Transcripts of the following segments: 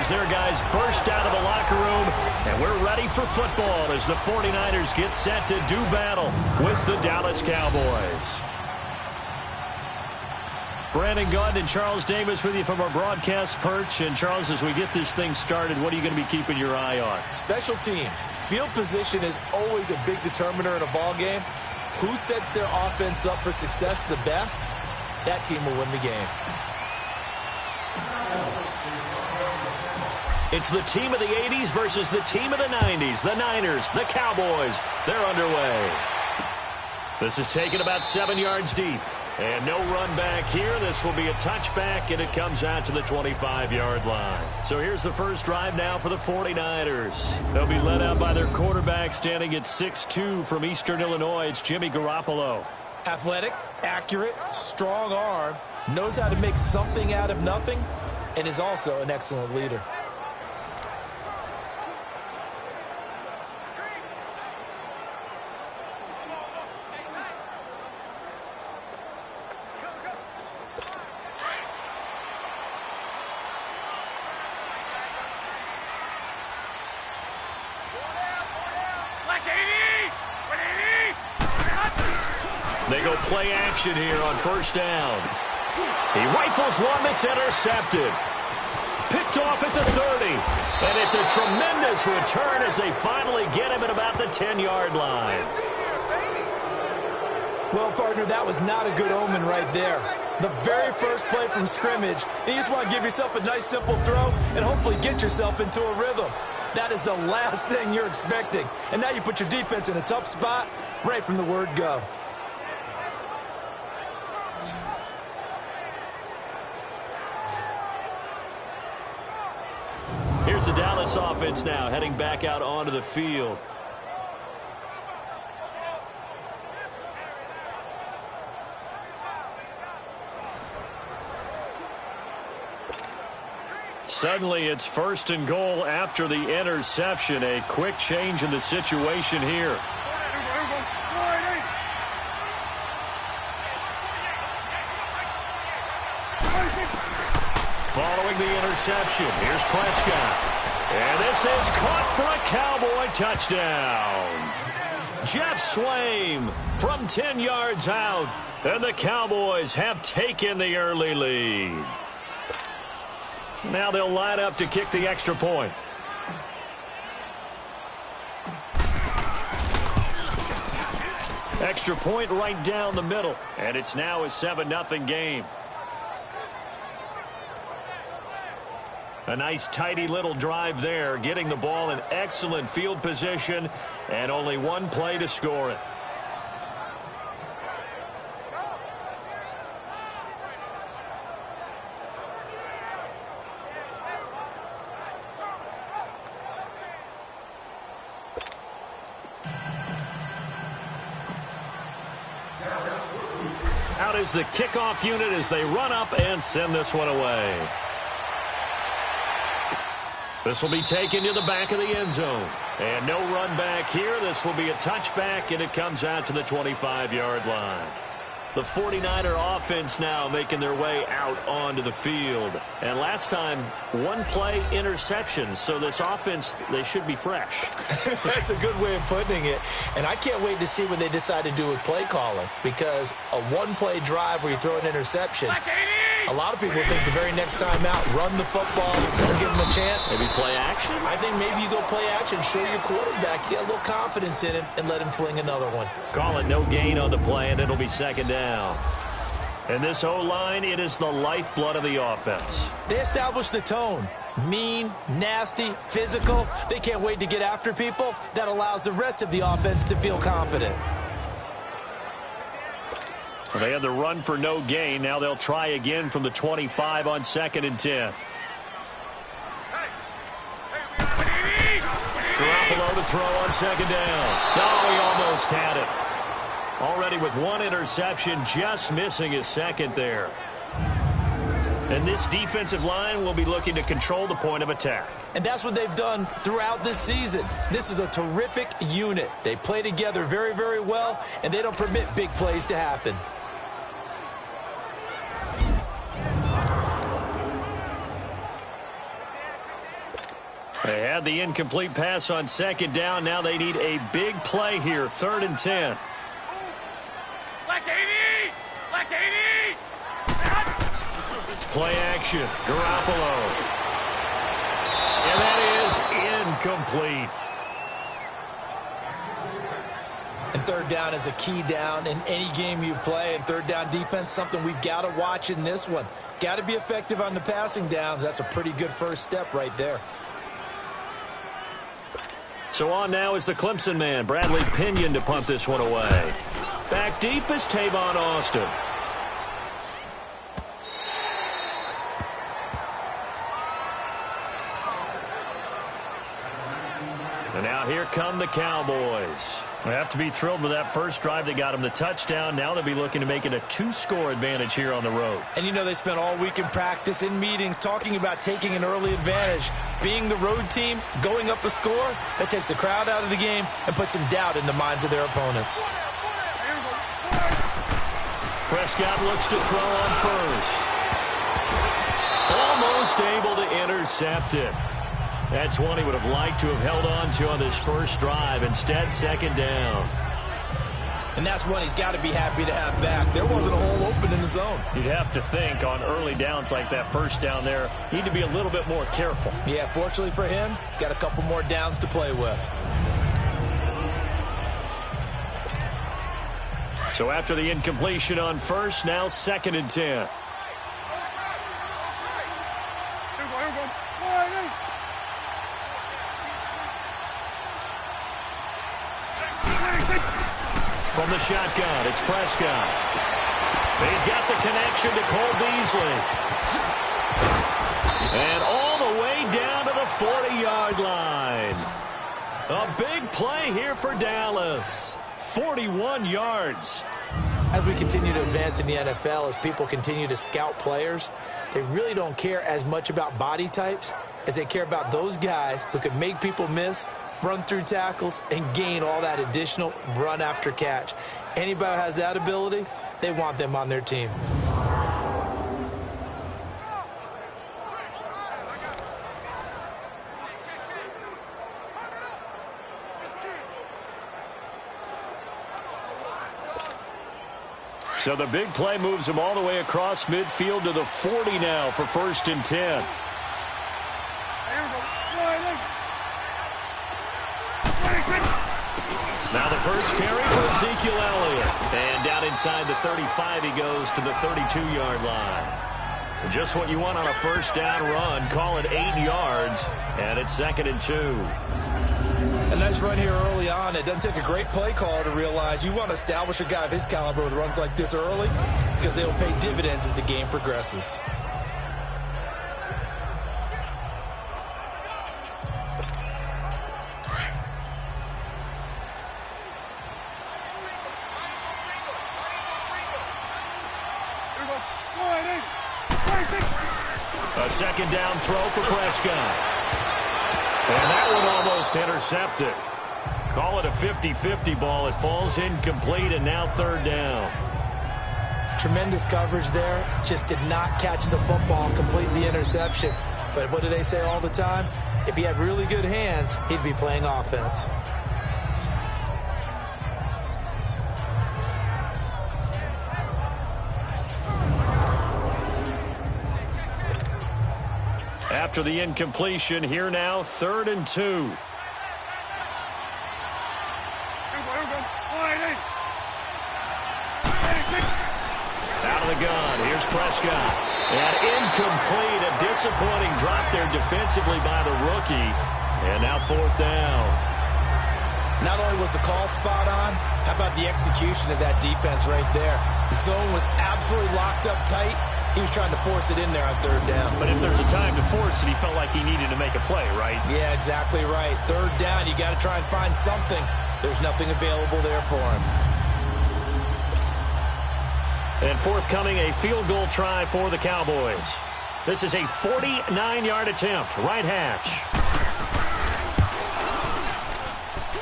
as their guys burst out of the locker room, and we're ready for football as the 49ers get set to do battle with the Dallas Cowboys. Brandon Gaudin and Charles Davis with you from our broadcast perch. And, Charles, as we get this thing started, what are you going to be keeping your eye on? Special teams. Field position is always a big determiner in a ball game. Who sets their offense up for success the best, that team will win the game. It's the team of the 80s versus the team of the 90s. The Niners, the Cowboys, they're underway. This is taken about 7 yards deep. And no run back here. This will be a touchback, and it comes out to the 25-yard line. So here's the first drive now for the 49ers. They'll be led out by their quarterback standing at 6'2" from Eastern Illinois. It's Jimmy Garoppolo. Athletic, accurate, strong arm, knows how to make something out of nothing, and is also an excellent leader. They go play action here on first down. He rifles one that's intercepted. Picked off at the 30. And it's a tremendous return as they finally get him at about the 10-yard line. Well, partner, that was not a good omen right there. The very first play from scrimmage, you just want to give yourself a nice, simple throw and hopefully get yourself into a rhythm. That is the last thing you're expecting. And now you put your defense in a tough spot right from the word go. Here's the Dallas offense now heading back out onto the field. Suddenly it's first and goal after the interception. A quick change in the situation here. Following the interception, here's Prescott. And this is caught for a Cowboy touchdown. Jeff Swaim from 10 yards out. And the Cowboys have taken the early lead. Now they'll line up to kick the extra point. Extra point right down the middle. And it's now a 7-0 game. A nice, tidy little drive there, getting the ball in excellent field position, and only one play to score it. Out is the kickoff unit as they run up and send this one away. This will be taken to the back of the end zone. And no run back here. This will be a touchback, and it comes out to the 25-yard line. The 49er offense now making their way out onto the field. And last time, one play interception. So this offense, they should be fresh. That's a good way of putting it. And I can't wait to see what they decide to do with play calling. Because a one-play drive where you throw an interception, a lot of people think the very next time out, run the football, don't give them a chance. Maybe play action? I think maybe you go play action, show your quarterback, get a little confidence in him, and let him fling another one. Call it no gain on the play, and it'll be second down. And this O-line, it is the lifeblood of the offense. They establish the tone. Mean, nasty, physical. They can't wait to get after people. That allows the rest of the offense to feel confident. Well, they had the run for no gain. Now they'll try again from the 25 on 2nd and 10. Garoppolo to throw on 2nd down. Oh, he almost had it. Already with one interception, just missing his second there. And this defensive line will be looking to control the point of attack. And that's what they've done throughout this season. This is a terrific unit. They play together very, very well, and they don't permit big plays to happen. They had the incomplete pass on second down. Now they need a big play here, 3rd and 10. Play action, Garoppolo. And that is incomplete. And 3rd down is a key down in any game you play. And 3rd down defense, something we've got to watch in this one. Got to be effective on the passing downs. That's a pretty good first step right there. So on now is the Clemson man, Bradley Pinion, to punt this one away. Back deep is Tavon Austin. And now here come the Cowboys. They have to be thrilled with that first drive that got them the touchdown. Now they'll be looking to make it a 2-score advantage here on the road. And you know they spent all week in practice, in meetings, talking about taking an early advantage. Being the road team, going up a score, that takes the crowd out of the game and puts some doubt in the minds of their opponents. Prescott looks to throw on first. Almost able to intercept it. That's one he would have liked to have held on to on this first drive. Instead, 2nd down. And that's one he's got to be happy to have back. There wasn't a hole open in the zone. You'd have to think on early downs like that first down there, you need to be a little bit more careful. Yeah, fortunately for him, got a couple more downs to play with. So after the incompletion on first, now 2nd and 10. From the shotgun, it's Prescott. He's got the connection to Cole Beasley. And all the way down to the 40-yard line. A big play here for Dallas. 41 yards. As we continue to advance in the NFL, as people continue to scout players, they really don't care as much about body types as they care about those guys who can make people miss, run through tackles, and gain all that additional run after catch. Anybody who has that ability, they want them on their team. So the big play moves him all the way across midfield to the 40 now for 1st and 10. Now the first carry for Ezekiel Elliott. And down inside the 35 he goes to the 32-yard line. Just what you want on a first down run. Call it 8 yards. And it's 2nd and 2. A nice run here early on. It doesn't take a great play caller to realize you want to establish a guy of his caliber with runs like this early because they'll pay dividends as the game progresses. A 2nd down throw for Prescott. And that one almost intercepted. Call it a 50-50 ball. It falls incomplete, and now 3rd down. Tremendous coverage there. Just did not catch the football, complete the interception. But what do they say all the time? If he had really good hands, he'd be playing offense. After the incompletion, here now, 3rd and 2. Out of the gun, here's Prescott. And incomplete, a disappointing drop there defensively by the rookie. And now 4th down. Not only was the call spot on, how about the execution of that defense right there? The zone was absolutely locked up tight. He was trying to force it in there on 3rd down. But if there's a time to force it, he felt like he needed to make a play, right? Yeah, exactly right. 3rd down, you got to try and find something. There's nothing available there for him. And forthcoming, a field goal try for the Cowboys. This is a 49-yard attempt, right hash.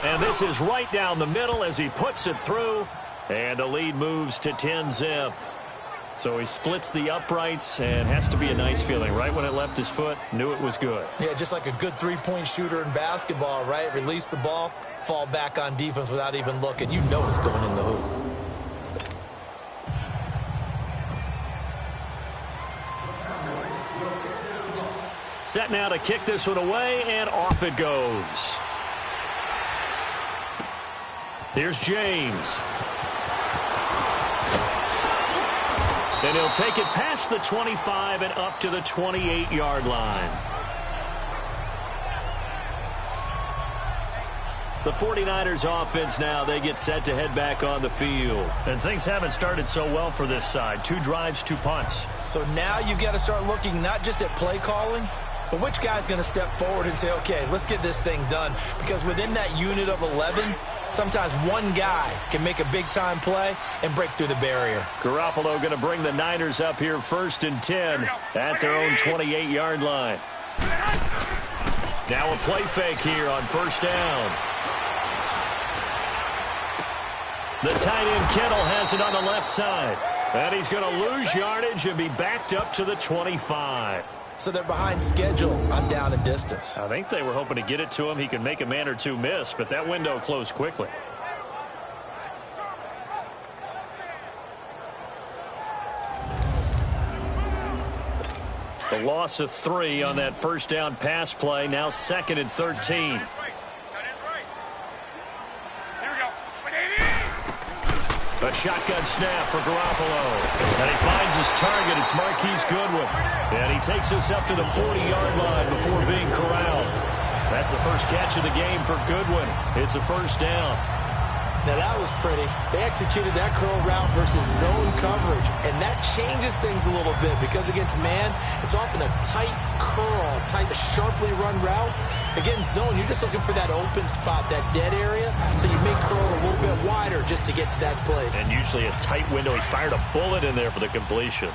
And this is right down the middle as he puts it through. And the lead moves to 10-zip. So he splits the uprights, and has to be a nice feeling. Right when it left his foot, knew it was good. Yeah, just like a good three-point shooter in basketball, right? Release the ball, fall back on defense without even looking. You know it's going in the hoop. Set now to kick this one away, and off it goes. Here's James. And he'll take it past the 25 and up to the 28-yard line. The 49ers offense now, they get set to head back on the field. And things haven't started so well for this side. 2 drives, 2 punts. So now you've got to start looking not just at play calling, but which guy's going to step forward and say, okay, let's get this thing done. Because within that unit of 11, sometimes one guy can make a big-time play and break through the barrier. Garoppolo going to bring the Niners up here 1st and 10 at their own 28-yard line. Now a play fake here on 1st down. The tight end Kittle has it on the left side. And he's going to lose yardage and be backed up to the 25. So they're behind schedule on down and distance. I think they were hoping to get it to him. He could make a man or two miss, but that window closed quickly. The loss of 3 on that 1st down pass play. Now 2nd and 13. A shotgun snap for Garoppolo. And he finds his target. It's Marquise Goodwin. And he takes us up to the 40-yard line before being corralled. That's the first catch of the game for Goodwin. It's a 1st down. Now that was pretty. They executed that curl route versus zone coverage. And that changes things a little bit because against man, it's often a tight curl, tight, sharply run route. Against zone, you're just looking for that open spot, that dead area. So you may curl a little bit wider just to get to that place. And usually a tight window. He fired a bullet in there for the completion.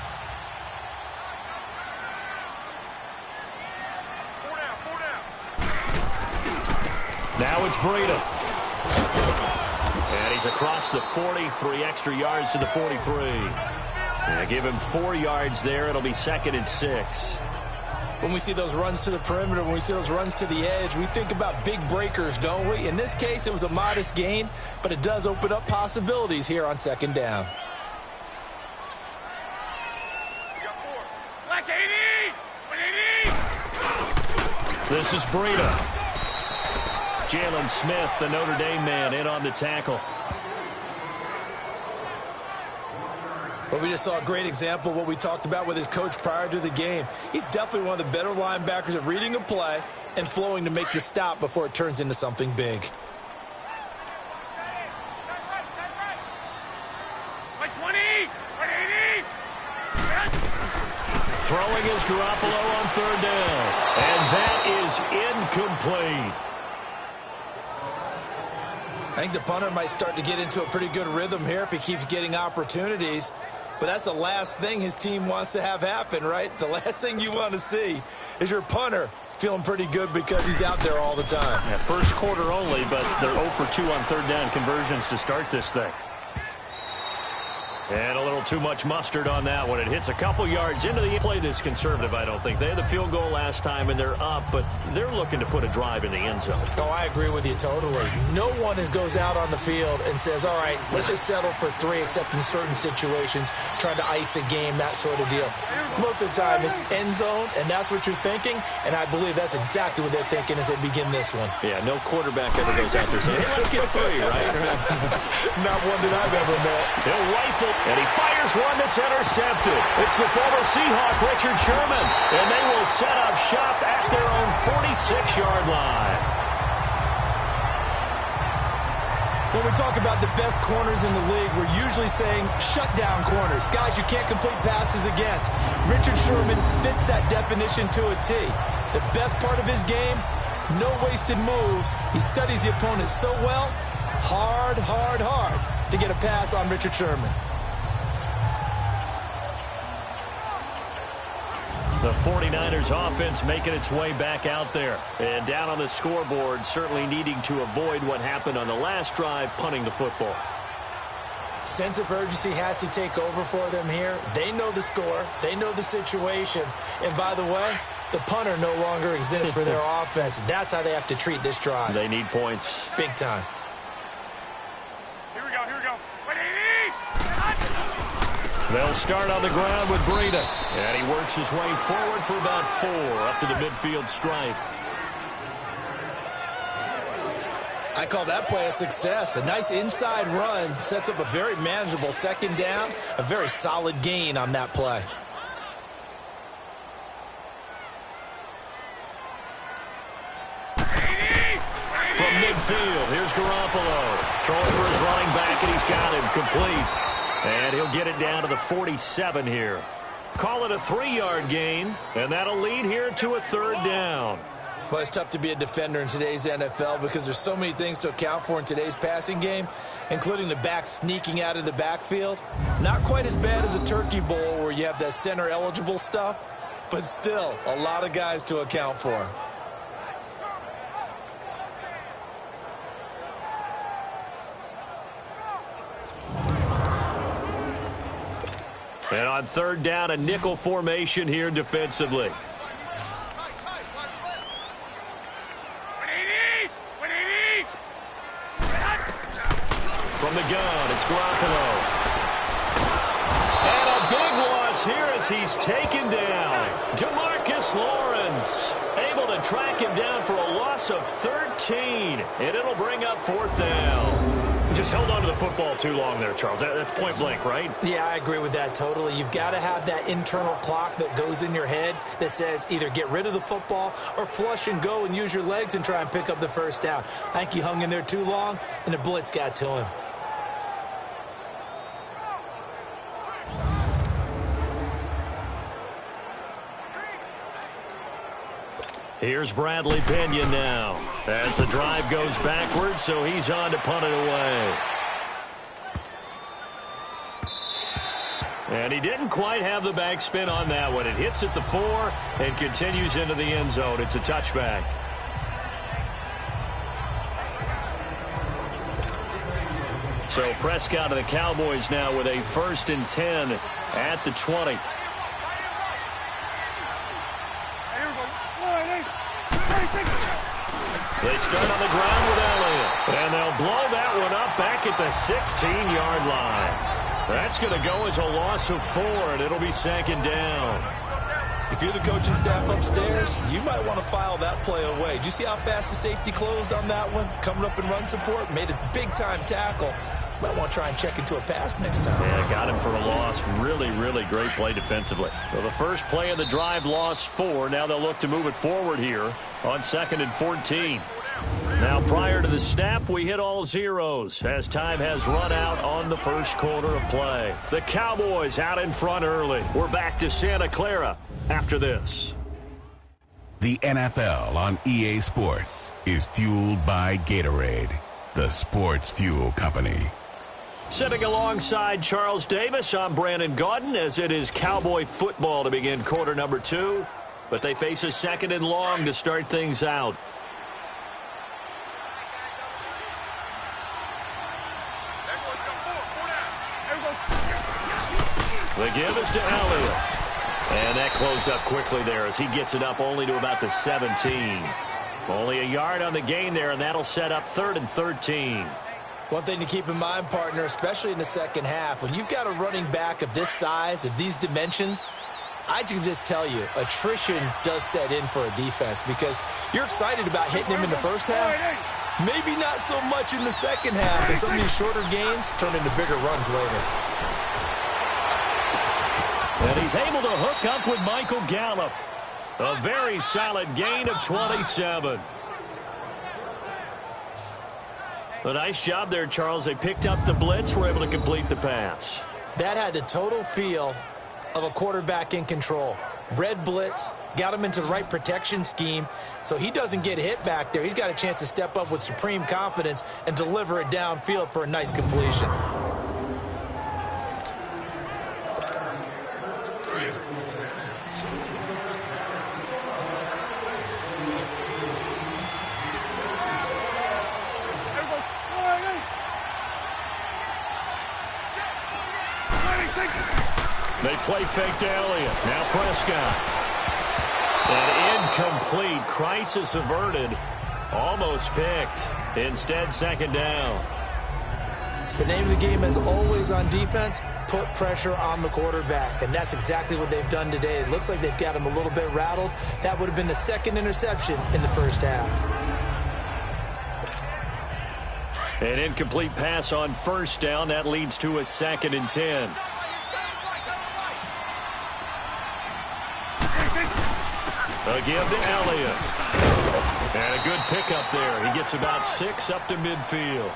Now it's Breida. And he's across the 40, 3 extra yards to the 43. And give him 4 yards there. It'll be 2nd and 6. When we see those runs to the perimeter, when we see those runs to the edge, we think about big breakers, don't we? In this case, it was a modest gain, but it does open up possibilities here on 2nd down. This is Breida. Jalen Smith, the Notre Dame man, in on the tackle. Well, we just saw a great example of what we talked about with his coach prior to the game. He's definitely one of the better linebackers at reading a play and flowing to make the stop before it turns into something big. Throwing is Garoppolo on 3rd down. And that is incomplete. I think the punter might start to get into a pretty good rhythm here if he keeps getting opportunities. But that's the last thing his team wants to have happen, right? The last thing you want to see is your punter feeling pretty good because he's out there all the time. Yeah, 1st quarter only, but they're 0 for 2 on 3rd down conversions to start this thing. And a little too much mustard on that one. It hits a couple yards into the play this conservative, I don't think. They had the field goal last time, and they're up, but they're looking to put a drive in the end zone. Oh, I agree with you totally. No one goes out on the field and says, all right, let's just settle for 3, except in certain situations, trying to ice a game, that sort of deal. Most of the time, it's end zone, and that's what you're thinking, and I believe that's exactly what they're thinking as they begin this one. Yeah, no quarterback ever goes out there saying, hey, let's get 3, right? Not one that I've ever met. He'll rifle. And he fires one that's intercepted. It's the former Seahawk, Richard Sherman. And they will set up shop at their own 46-yard line. When we talk about the best corners in the league, we're usually saying shutdown corners. Guys you can't complete passes against. Richard Sherman fits that definition to a T. The best part of his game, no wasted moves. He studies the opponent so well, hard to get a pass on Richard Sherman. The 49ers offense making its way back out there. And down on the scoreboard, certainly needing to avoid what happened on the last drive, punting the football. Sense of urgency has to take over for them here. They know the score. They know the situation. And by the way, the punter no longer exists for their offense. That's how they have to treat this drive. They need points. Big time. Here we go. They'll start on the ground with Breida. And he works his way forward for about 4 up to the midfield stripe. I call that play a success. A nice inside run sets up a very manageable second down. A very solid gain on that play. From midfield, here's Garoppolo. Throwing for his running back, and he's got him complete. And he'll get it down to the 47 here. Call it a 3-yard gain, and that'll lead here to a 3rd down. Well, it's tough to be a defender in today's NFL because there's so many things to account for in today's passing game, including the back sneaking out of the backfield. Not quite as bad as a turkey bowl where you have that center-eligible stuff, but still a lot of guys to account for. And on 3rd down, a nickel formation here defensively. From the gun, it's Garoppolo. And a big loss here as he's taken down. DeMarcus Lawrence able to track him down for a loss of 13. And it'll bring up 4th down. He just held on to the football too long there, Charles. That's point blank, right? Yeah, I agree with that totally. You've got to have that internal clock that goes in your head that says either get rid of the football or flush and go and use your legs and try and pick up the 1st down. I think he hung in there too long, and the blitz got to him. Here's Bradley Pinion now as the drive goes backwards, so he's on to punt it away. And he didn't quite have the backspin on that one. It hits at the 4 and continues into the end zone. It's a touchback. So Prescott and the Cowboys now with a 1st and 10 at the 20. They start on the ground with Elliott, and they'll blow that one up back at the 16-yard line. That's going to go as a loss of 4, and it'll be 2nd down. If you're the coaching staff upstairs, you might want to file that play away. Did you see how fast the safety closed on that one? Coming up in run support, made a big-time tackle. Might want to try and check into a pass next time. Yeah, got him for a loss. Really, really great play defensively. Well, the first play of the drive lost 4. Now they'll look to move it forward here on 2nd and 14. Now, prior to the snap, we hit all zeros as time has run out on the first quarter of play. The Cowboys out in front early. We're back to Santa Clara after this. The NFL on EA Sports is fueled by Gatorade, the sports fuel company. Sitting alongside Charles Davis, I'm Brandon Gaudin as it is Cowboy football to begin quarter number 2. But they face a 2nd and long to start things out. The give is to Elliott. And that closed up quickly there as he gets it up only to about the 17. Only a yard on the gain there, and that'll set up 3rd and 13. One thing to keep in mind, partner, especially in the second half, when you've got a running back of this size, of these dimensions, I can just tell you, attrition does set in for a defense because you're excited about hitting him in the first half. Maybe not so much in the second half, and some of these shorter gains turn into bigger runs later. And he's able to hook up with Michael Gallup. A very solid gain of 27. A nice job there, Charles. They picked up the blitz, were able to complete the pass. That had the total feel of a quarterback in control. Red blitz, got him into the right protection scheme, so he doesn't get hit back there. He's got a chance to step up with supreme confidence and deliver it downfield for a nice completion. They play fake to Elliott. Now Prescott. An incomplete. Crisis averted. Almost picked. Instead, second down. The name of the game, as always on defense, put pressure on the quarterback. And that's exactly what they've done today. It looks like they've got him a little bit rattled. That would have been the second interception in the first half. An incomplete pass on first down. That leads to a 2nd and 10. A give to Elliott. And a good pickup there. He gets about 6 up to midfield.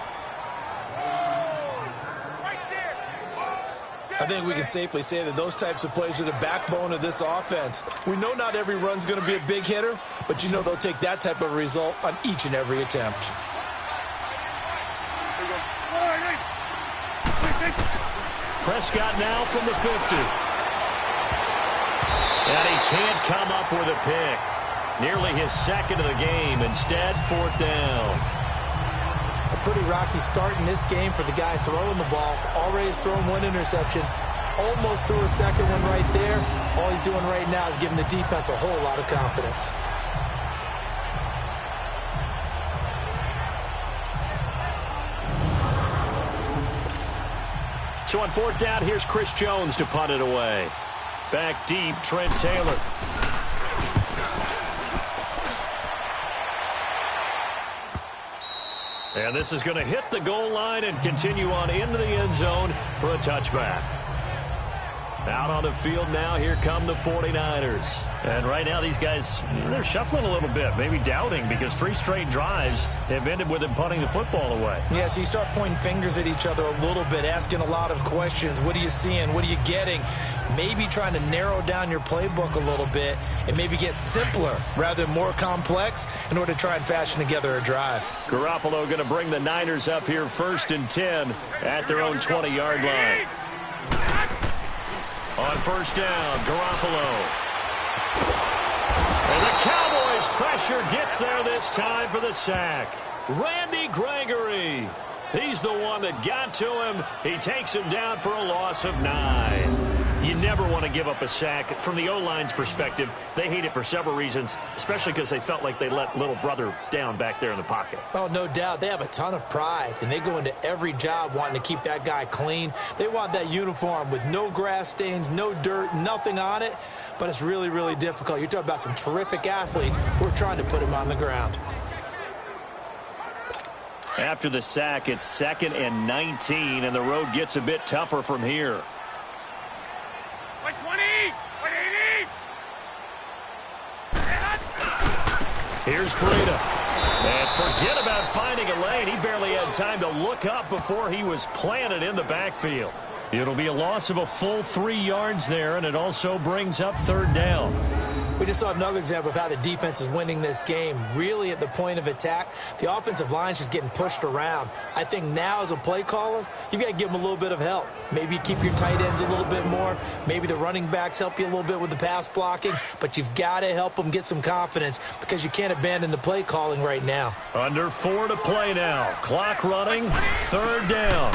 I think we can safely say that those types of plays are the backbone of this offense. We know not every run's going to be a big hitter, but you know they'll take that type of result on each and every attempt. Prescott now from the 50. And he can't come up with a pick. Nearly his 2nd of the game. Instead, 4th down. A pretty rocky start in this game for the guy throwing the ball. Already has thrown 1 interception. Almost threw a 2nd one right there. All he's doing right now is giving the defense a whole lot of confidence. So on 4th down, here's Chris Jones to punt it away. Back deep, Trent Taylor. And this is going to hit the goal line and continue on into the end zone for a touchback. Out on the field now, here come the 49ers. And right now, these guys, they're shuffling a little bit, maybe doubting, because 3 straight drives have ended with them punting the football away. Yeah, so you start pointing fingers at each other a little bit, asking a lot of questions. What are you seeing? What are you getting? Maybe trying to narrow down your playbook a little bit and maybe get simpler rather than more complex in order to try and fashion together a drive. Garoppolo going to bring the Niners up here 1st and 10 at their own 20-yard line. On 1st down, Garoppolo. And the Cowboys pressure gets there this time for the sack. Randy Gregory. He's the one that got to him. He takes him down for a loss of 9. You never want to give up a sack. From the O-line's perspective, they hate it for several reasons, especially because they felt like they let little brother down back there in the pocket. Oh, no doubt. They have a ton of pride, and they go into every job wanting to keep that guy clean. They want that uniform with no grass stains, no dirt, nothing on it, but it's really, really difficult. You're talking about some terrific athletes who are trying to put him on the ground. After the sack, it's 2nd and 19, and the road gets a bit tougher from here. 120! 180! Here's Breida. And forget about finding a lane. He barely had time to look up before he was planted in the backfield. It'll be a loss of a full 3 yards there, and it also brings up 3rd down. We just saw another example of how the defense is winning this game. Really at the point of attack, the offensive line's just getting pushed around. I think now as a play caller, you've got to give them a little bit of help. Maybe you keep your tight ends a little bit more. Maybe the running backs help you a little bit with the pass blocking. But you've got to help them get some confidence because you can't abandon the play calling right now. Under 4 to play now. Clock running. 3rd down.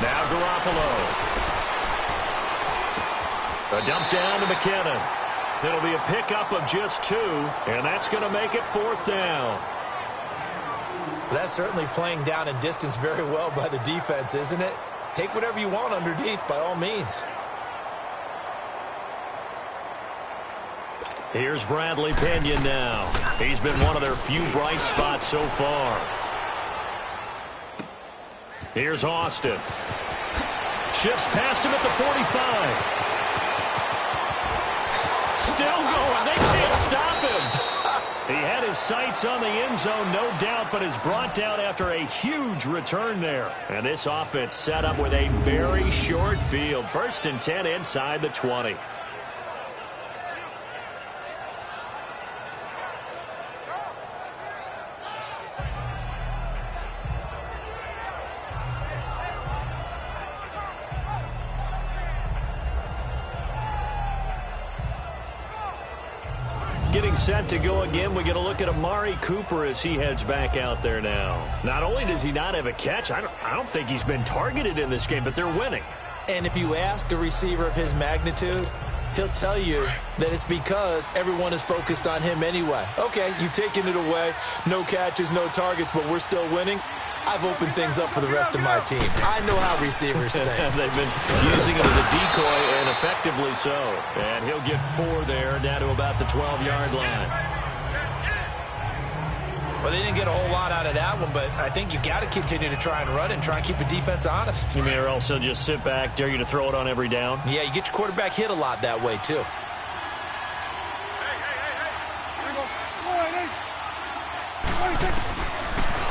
Now Garoppolo. A dump down to McKinnon. It'll be a pickup of just 2, and that's going to make it 4th down. That's certainly playing down in distance very well by the defense, isn't it? Take whatever you want underneath, by all means. Here's Bradley Pinion now. He's been one of their few bright spots so far. Here's Austin. Shifts past him at the 45. Still going. They can't stop him. He had his sights on the end zone, no doubt, but is brought down after a huge return there. And this offense set up with a very short field. 1st and 10 inside the 20. Getting set to go again. We get a look at Amari Cooper as he heads back out there now. Not only does he not have a catch, I don't think he's been targeted in this game, but they're winning. And if you ask a receiver of his magnitude, he'll tell you that it's because everyone is focused on him anyway. Okay, you've taken it away. No catches, no targets, but we're still winning. I've opened things up for the rest of my team. I know how receivers think. They've been using him as a decoy, and effectively so. And he'll get 4 there, down to about the 12-yard line. Well, they didn't get a whole lot out of that one, but I think you got to continue to try and run and try and keep the defense honest. You may also just sit back, dare you to throw it on every down? Yeah, you get your quarterback hit a lot that way, too.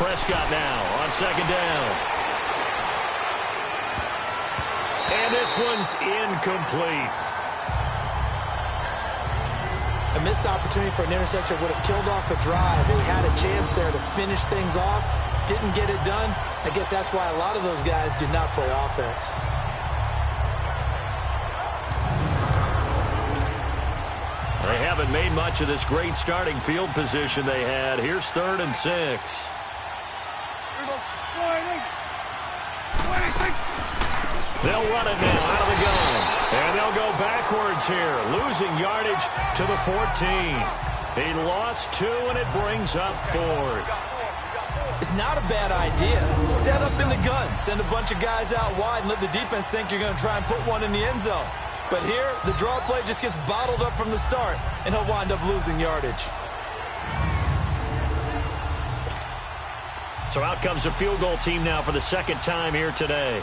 Prescott now on 2nd down. And this one's incomplete. A missed opportunity for an interception would have killed off a drive. They had a chance there to finish things off. Didn't get it done. I guess that's why a lot of those guys do not play offense. They haven't made much of this great starting field position they had. Here's 3rd and 6. They'll run it now out of the gun. And they'll go backwards here, losing yardage to the 14. He lost 2, and it brings up 4th. It's not a bad idea. Set up in the gun. Send a bunch of guys out wide and let the defense think you're going to try and put one in the end zone. But here, the draw play just gets bottled up from the start, and he'll wind up losing yardage. So out comes a field goal team now for the 2nd time here today.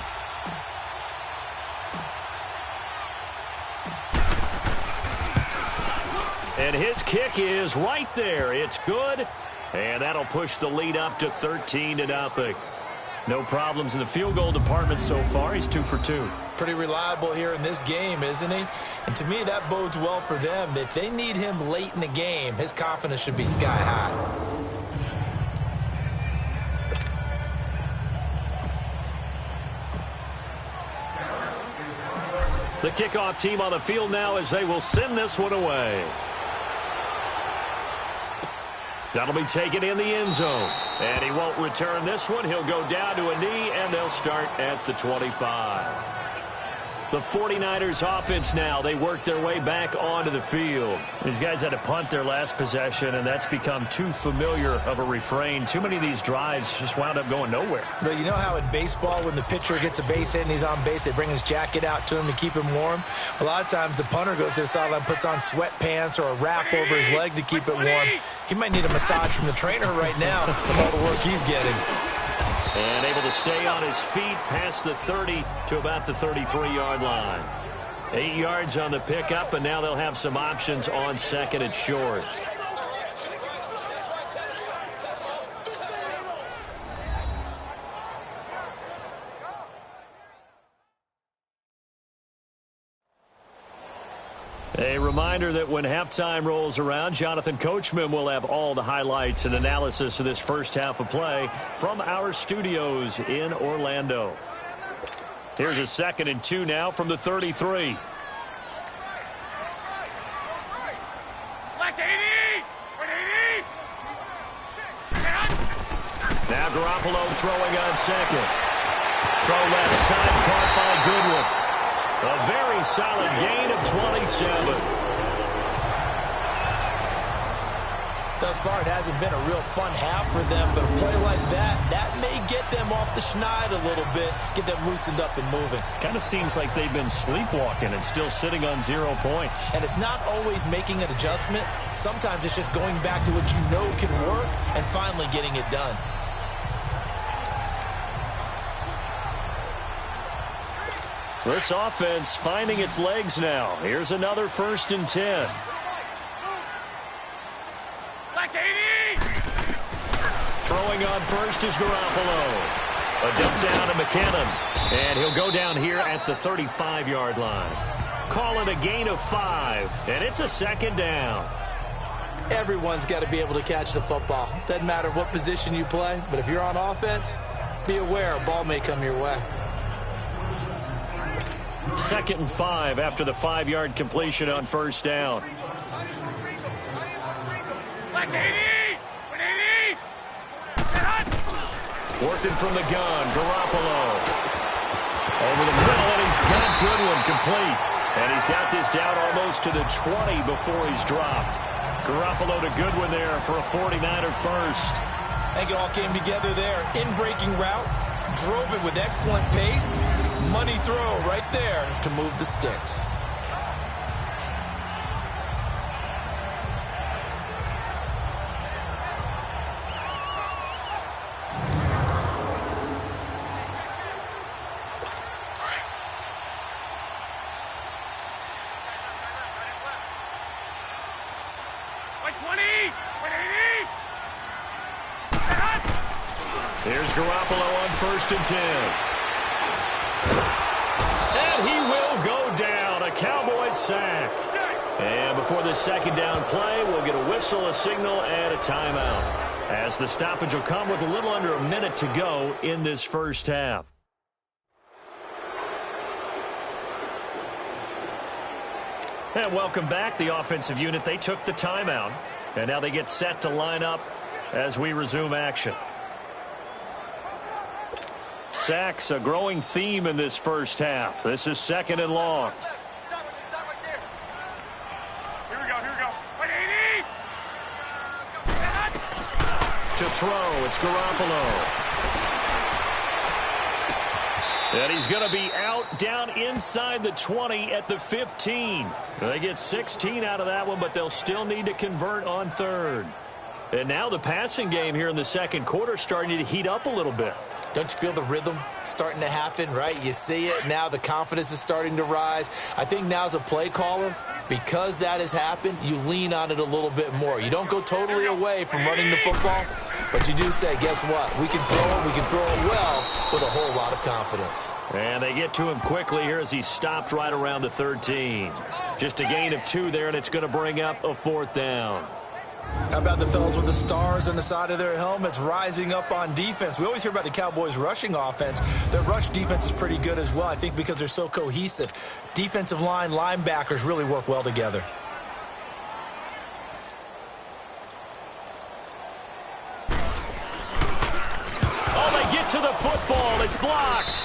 And his kick is right there. It's good. And that'll push the lead up to 13-0. No problems in the field goal department so far. He's 2 for 2. Pretty reliable here in this game, isn't he? And to me, that bodes well for them. If they need him late in the game, his confidence should be sky high. The kickoff team on the field now as they will send this one away. That'll be taken in the end zone. And he won't return this one. He'll go down to a knee, and they'll start at the 25. The 49ers offense now. They work their way back onto the field. These guys had to punt their last possession, and that's become too familiar of a refrain. Too many of these drives just wound up going nowhere. But you know how in baseball, when the pitcher gets a base hit and he's on base, they bring his jacket out to him to keep him warm? A lot of times the punter goes to the sideline, puts on sweatpants or a wrap over his leg to keep it warm. He might need a massage from the trainer right now from all the work he's getting. And able to stay on his feet past the 30 to about the 33-yard line. 8 yards on the pickup, and now they'll have some options on 2nd and short. A reminder that when halftime rolls around, Jonathan Coachman will have all the highlights and analysis of this first half of play from our studios in Orlando. Here's a 2nd and 2 now from the 33. Now Garoppolo throwing on 2nd. Throw left side, caught by Goodwin. A very solid gain of 27. Thus far, it hasn't been a real fun half for them, but a play like that may get them off the schneid a little bit, get them loosened up and moving. Kind of seems like they've been sleepwalking and still sitting on 0 points. And it's not always making an adjustment. Sometimes it's just going back to what you know can work and finally getting it done. This offense finding its legs now. Here's another 1st and 10. Throwing on first is Garoppolo. A dump down to McKinnon. And he'll go down here at the 35-yard line. Call it a gain of 5. And it's a 2nd down. Everyone's got to be able to catch the football. Doesn't matter what position you play, but if you're on offense, be aware a ball may come your way. 2nd and 5 after the 5-yard completion on 1st down. Working from the gun, Garoppolo. Over the middle, and he's got a good one, complete. And he's got this down almost to the 20 before he's dropped. Garoppolo a good one there for a 49er first. I think it all came together there. In-breaking route, drove it with excellent pace. Money throw right there to move the sticks. Here's Garoppolo on 1st and 10. And he will go down. A Cowboys sack. And before this second down play, we'll get a whistle, a signal, and a timeout, as the stoppage will come with a little under a minute to go in this first half. And welcome back. The offensive unit, they took the timeout. And now they get set to line up as we resume action. Sacks, a growing theme in this first half. This is 2nd and long. Stop right there. Here we go. Wait, 80! To throw, it's Garoppolo. And he's going to be out down inside the 20 at the 15. They get 16 out of that one, but they'll still need to convert on 3rd. And now the passing game here in the second quarter starting to heat up a little bit. Don't you feel the rhythm starting to happen, right? You see it. Now the confidence is starting to rise. I think now as a play caller, because that has happened, you lean on it a little bit more. You don't go totally away from running the football, but you do say, guess what? We can throw it. We can throw it well with a whole lot of confidence. And they get to him quickly here as he stopped right around the 13. Just a gain of 2 there, and it's going to bring up a 4th down. How about the fellas with the stars on the side of their helmets rising up on defense? We always hear about the Cowboys' rushing offense. Their rush defense is pretty good as well, I think, because they're so cohesive. Defensive line, linebackers really work well together. Oh, they get to the football. It's blocked.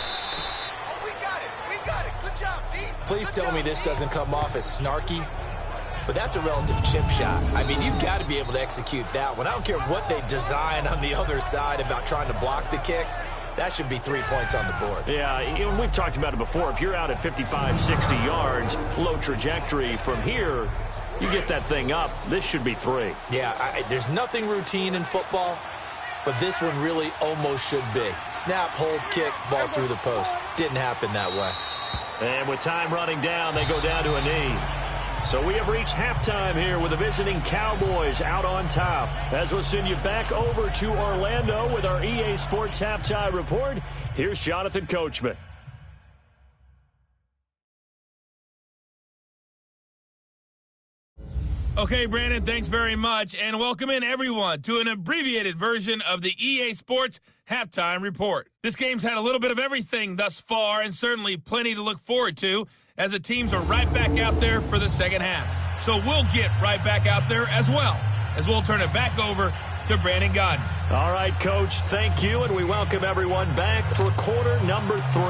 Oh, we got it. Good job, D. Please tell me this doesn't come off as snarky. But that's a relative chip shot. I mean, you've got to be able to execute that one. I don't care what they design on the other side about trying to block the kick. That should be 3 points on the board. Yeah, we've talked about it before. If you're out at 55, 60 yards, low trajectory from here, you get that thing up. This should be 3. Yeah, there's nothing routine in football, but this one really almost should be. Snap, hold, kick, ball through the post. Didn't happen that way. And with time running down, they go down to a knee. So we have reached halftime here with the visiting Cowboys out on top. As we'll send you back over to Orlando with our EA Sports Halftime Report, here's Jonathan Coachman. Okay, Brandon, thanks very much. And welcome in, everyone, to an abbreviated version of the EA Sports Halftime Report. This game's had a little bit of everything thus far, and certainly plenty to look forward to, as the teams are right back out there for the second half. So we'll get right back out there as well, as we'll turn it back over to Brandon Godden. All right, Coach, thank you, and we welcome everyone back for quarter number 3.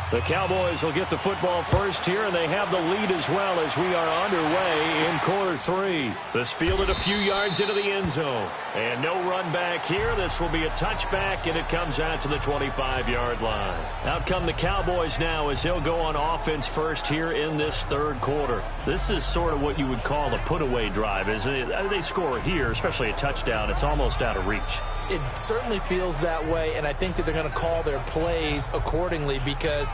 The Cowboys will get the football first here, and they have the lead as well as we are underway in quarter 3. This fielded a few yards into the end zone, and no run back here. This will be a touchback, and it comes out to the 25-yard line. Out come the Cowboys now as he'll go on offense first here in this 3rd quarter. This is sort of what you would call a put-away drive, isn't it? They score here, especially a touchdown. It's almost out of reach. It certainly feels that way, and I think that they're going to call their plays accordingly, because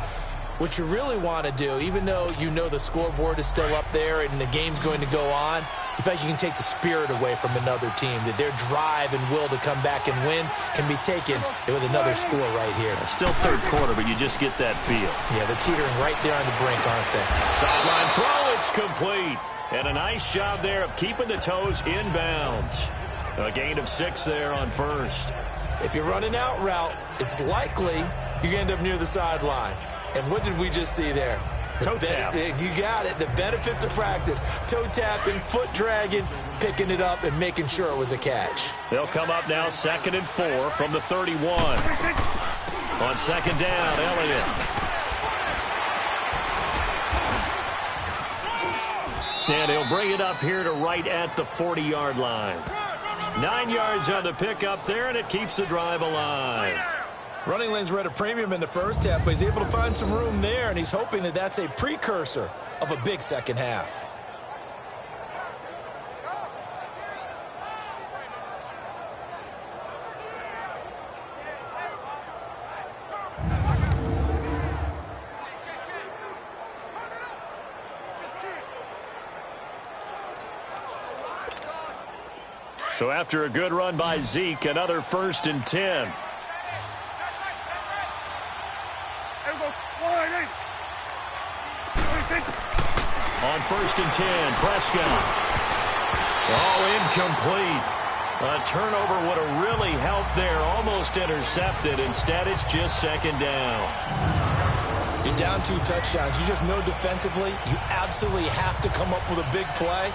what you really want to do, even though you know the scoreboard is still up there and the game's going to go on, you feel like you can take the spirit away from another team, that their drive and will to come back and win can be taken with another score right here. Still 3rd quarter, but you just get that feel. Yeah, they're teetering right there on the brink, aren't they? Sideline throw, it's complete. And a nice job there of keeping the toes in bounds. A gain of 6 there on 1st. If you're running out route, it's likely you're going to end up near the sideline. And what did we just see there? Toe tap. You got it. The benefits of practice. Toe tapping, foot dragging, picking it up, and making sure it was a catch. They'll come up now 2nd and 4 from the 31. On 2nd down, Elliott. And he'll bring it up here to right at the 40-yard line. 9 yards on the pickup there, and it keeps the drive alive. Running lanes were at a premium in the first half, but he's able to find some room there, and he's hoping that that's a precursor of a big second half. So after a good run by Zeke, another 1st and 10. On 1st and 10, Prescott. Oh, incomplete. A turnover would have really helped there. Almost intercepted. Instead, it's just 2nd down. You're down 2 touchdowns. You just know defensively you absolutely have to come up with a big play.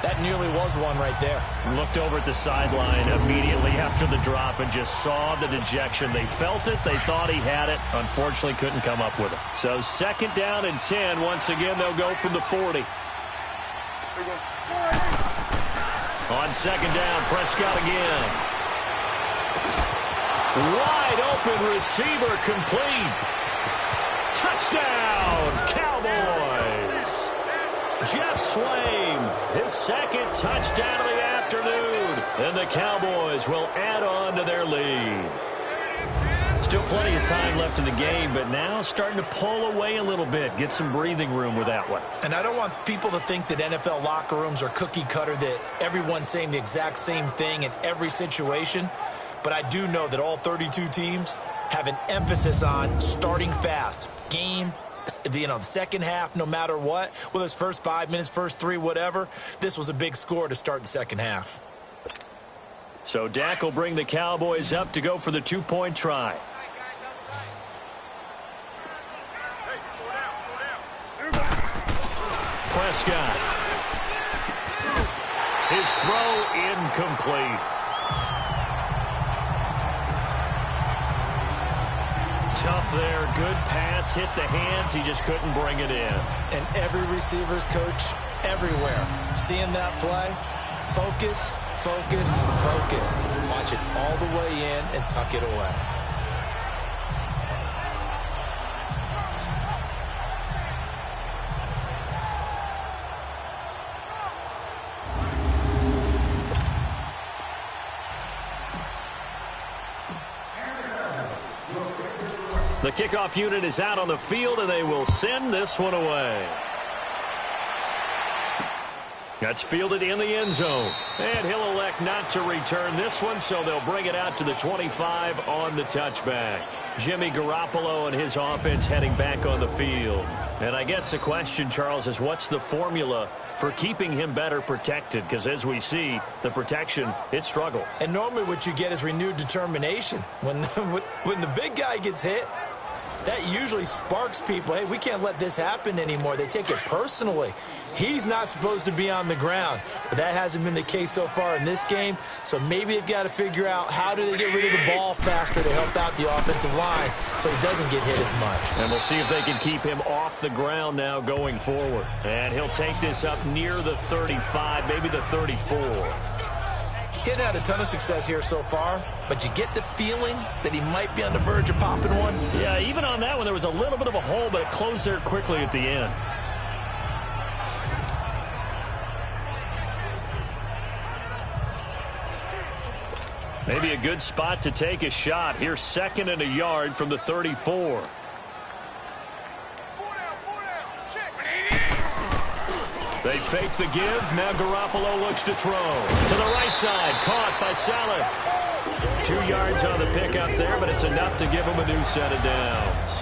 That nearly was one right there. Looked over at the sideline immediately after the drop and just saw the dejection. They felt it. They thought he had it. Unfortunately, couldn't come up with it. So 2nd down and 10. Once again, they'll go from the 40. On 2nd down, Prescott again. Wide open receiver complete. Touchdown, Cowboys. Jeff Swaim, his 2nd touchdown of the afternoon. And the Cowboys will add on to their lead. Still plenty of time left in the game, but now starting to pull away a little bit. Get some breathing room with that one. And I don't want people to think that NFL locker rooms are cookie cutter, that everyone's saying the exact same thing in every situation. But I do know that all 32 teams have an emphasis on starting fast. Game, the second half, no matter what, whether it's first 5 minutes, first 3, whatever, this was a big score to start the second half. So Dak will bring the Cowboys up to go for the 2-point try. Prescott. His throw incomplete. Tough there. Good pass. Hit the hands. He just couldn't bring it in. And every receiver's coach everywhere, seeing that play, focus, focus, focus. Watch it all the way in and tuck it away. The kickoff unit is out on the field, and they will send this one away. That's fielded in the end zone. And he'll elect not to return this one, so they'll bring it out to the 25 on the touchback. Jimmy Garoppolo and his offense heading back on the field. And I guess the question, Charles, is what's the formula for keeping him better protected? Because as we see, the protection, it struggled. And normally what you get is renewed determination. When the big guy gets hit, that usually sparks people. Hey, we can't let this happen anymore. They take it personally. He's not supposed to be on the ground, but that hasn't been the case so far in this game. So maybe they've got to figure out how do they get rid of the ball faster to help out the offensive line so he doesn't get hit as much. And we'll see if they can keep him off the ground now going forward. And he'll take this up near the 35, maybe the 34. Getting had a ton of success here so far, but you get the feeling that he might be on the verge of popping one. Yeah, even on that one, there was a little bit of a hole, but it closed there quickly at the end. Maybe a good spot to take a shot. Here's 2nd and a yard from the 34. They fake the give. Now Garoppolo looks to throw. To the right side. Caught by Saleh. 2 yards on the pickup there, but it's enough to give him a new set of downs.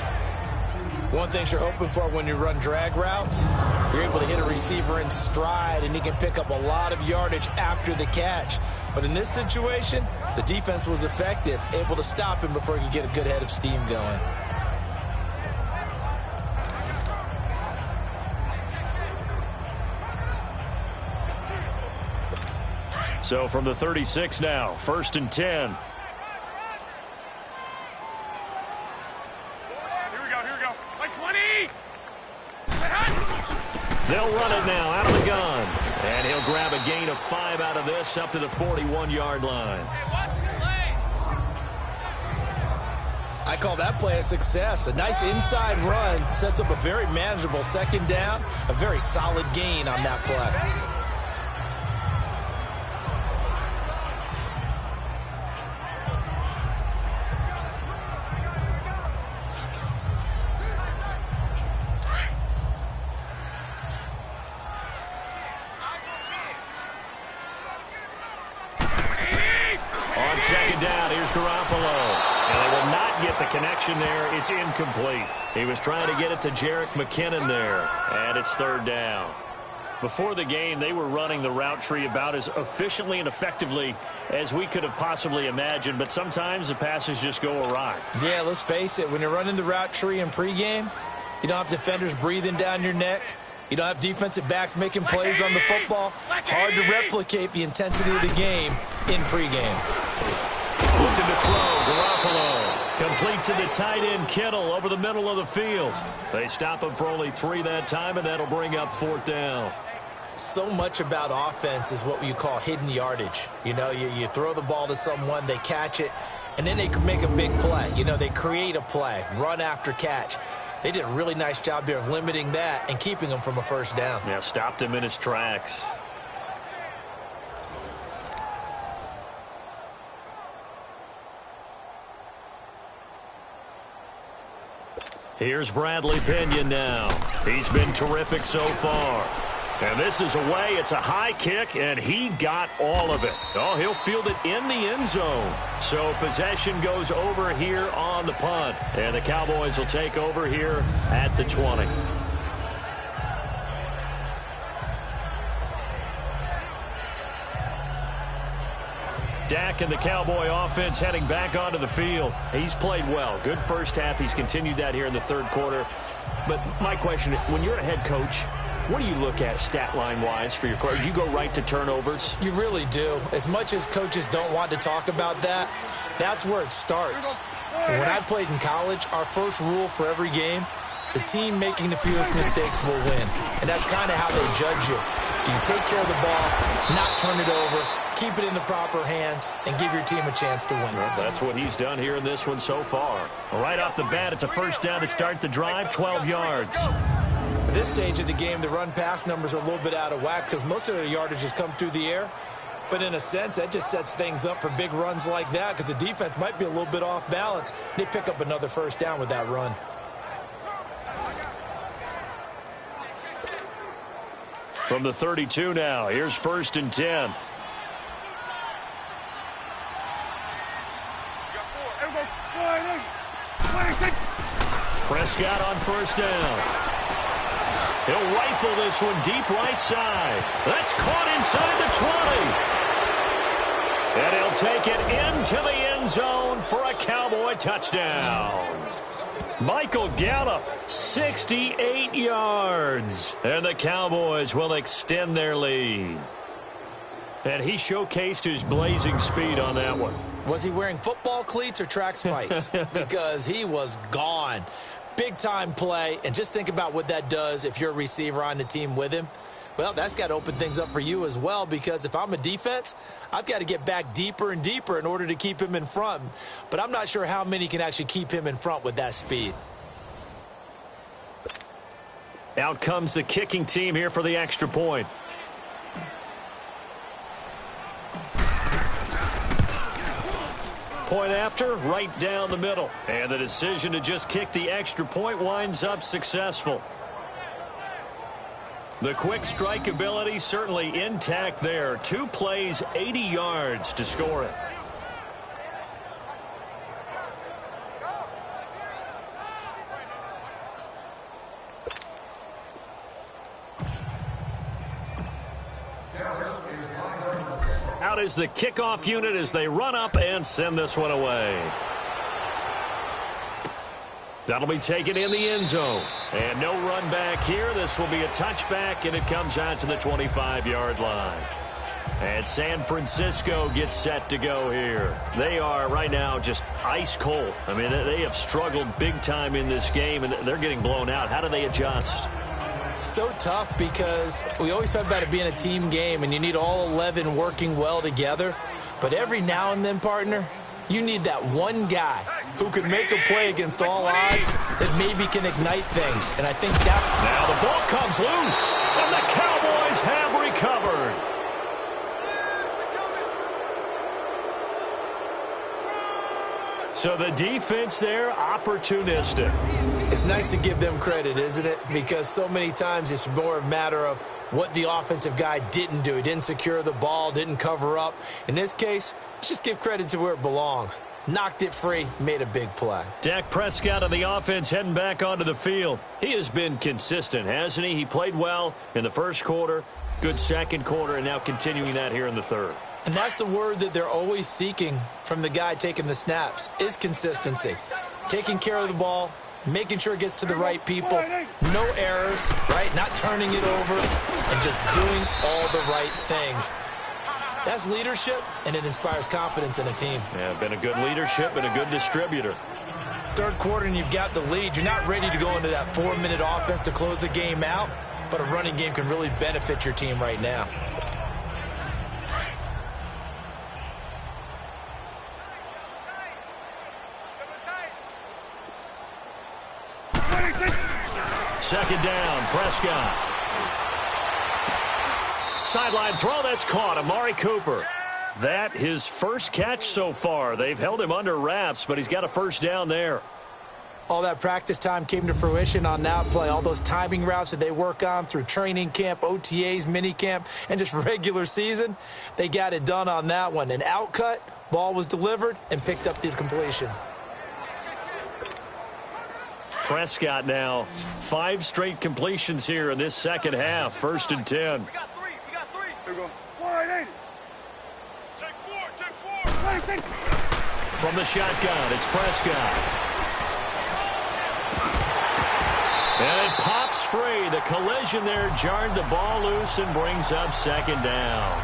One thing you're hoping for when you run drag routes, you're able to hit a receiver in stride, and he can pick up a lot of yardage after the catch. But in this situation, the defense was effective, able to stop him before he could get a good head of steam going. So from the 36 now, 1st and 10. Here we go. Like 20! They'll run it now out of the gun. grab a gain of 5 out of this up to the 41-yard line. I call that play a success. A nice inside run sets up a very manageable second down, a very solid gain on that play. On second down, here's Garoppolo. And they will not get the connection there. It's incomplete. He was trying to get it to Jerick McKinnon there. And it's third down. Before the game, they were running the route tree about as efficiently and effectively as we could have possibly imagined. But sometimes the passes just go awry. Yeah, let's face it. When you're running the route tree in pregame, you don't have defenders breathing down your neck. You don't have defensive backs making plays on the football. Hard to replicate the intensity of the game in pregame. Looking to throw, Garoppolo. Complete to the tight end, Kittle, over the middle of the field. They stop him for only 3 that time, and that'll bring up fourth down. So much about offense is what you call hidden yardage. You know, you throw the ball to someone, they catch it, and then they make a big play. You know, they create a play, run after catch. They did a really nice job there of limiting that and keeping him from a first down. Yeah, stopped him in his tracks. Here's Bradley Pinion now. He's been terrific so far. And this is away. It's a high kick, and he got all of it. Oh, he'll field it in the end zone. So possession goes over here on the punt. And the Cowboys will take over here at the 20. Dak and the Cowboy offense heading back onto the field. He's played well. Good first half. He's continued that here in the third quarter. But my question, when you're a head coach, what do you look at stat line-wise for your coach? Do you go right to turnovers? You really do. As much as coaches don't want to talk about that, that's where it starts. When I played in college, our first rule for every game, the team making the fewest mistakes will win. And that's kind of how they judge you. Do you take care of the ball, not turn it over, keep it in the proper hands, and give your team a chance to win? Well, that's what he's done here in this one so far. Right off the bat, it's a first down to start the drive, 12 yards. At this stage of the game, the run-pass numbers are a little bit out of whack because most of the yardage has come through the air. But in a sense, that just sets things up for big runs like that because the defense might be a little bit off balance. They pick up another first down with that run. From the 32 now, here's 1st and 10. Prescott on first down. He'll rifle this one deep right side. That's caught inside the 20. And he'll take it into the end zone for a Cowboy touchdown. Michael Gallup, 68 yards. And the Cowboys will extend their lead. And he showcased his blazing speed on that one. Was he wearing football cleats or track spikes? Because he was gone. Big-time play, and just think about what that does if you're a receiver on the team with him. Well, that's got to open things up for you as well, because if I'm a defense, I've got to get back deeper and deeper in order to keep him in front. But I'm not sure how many can actually keep him in front with that speed. Out comes the kicking team here for the extra point. Point after, right down the middle. And the decision to just kick the extra point winds up successful. The quick strike ability certainly intact there. 2 plays, 80 yards to score it. Out is the kickoff unit as they run up and send this one away. That'll be taken in the end zone. And no run back here. This will be a touchback, and it comes out to the 25-yard line. And San Francisco gets set to go here. They are right now just ice cold. I mean, they have struggled big time in this game, and they're getting blown out. How do they adjust? So tough because we always talk about it being a team game and you need all 11 working well together. But every now and then, partner, you need that one guy who can make a play against all odds that maybe can ignite things. And I think that... Now the ball comes loose, and the Cowboys have recovered. So the defense there, opportunistic. It's nice to give them credit, isn't it? Because so many times it's more a matter of what the offensive guy didn't do. He didn't secure the ball, didn't cover up. In this case, let's just give credit to where it belongs. Knocked it free, made a big play. Dak Prescott of the offense heading back onto the field. He has been consistent, hasn't he? He played well in the first quarter, good second quarter, and now continuing that here in the third. And that's the word that they're always seeking from the guy taking the snaps, is consistency. Taking care of the ball, making sure it gets to the right people, no errors, right? Not turning it over, and just doing all the right things. That's leadership, and it inspires confidence in a team. Yeah, been a good leadership and a good distributor. Third quarter, and you've got the lead. You're not ready to go into that 4-minute offense to close the game out, but a running game can really benefit your team right now. Second down, Prescott. Sideline throw, that's caught. Amari Cooper. That his first catch so far. They've held him under wraps, but he's got a first down there. All that practice time came to fruition on that play. All those timing routes that they work on through training camp, OTAs, minicamp, and just regular season, they got it done on that one. An outcut, ball was delivered, and picked up the completion. Prescott now, 5 straight completions here in this second half. 1st and 10. We got three. Here we go. 180. Take 4. From the shotgun, it's Prescott. And it pops free. The collision there jarred the ball loose and brings up second down.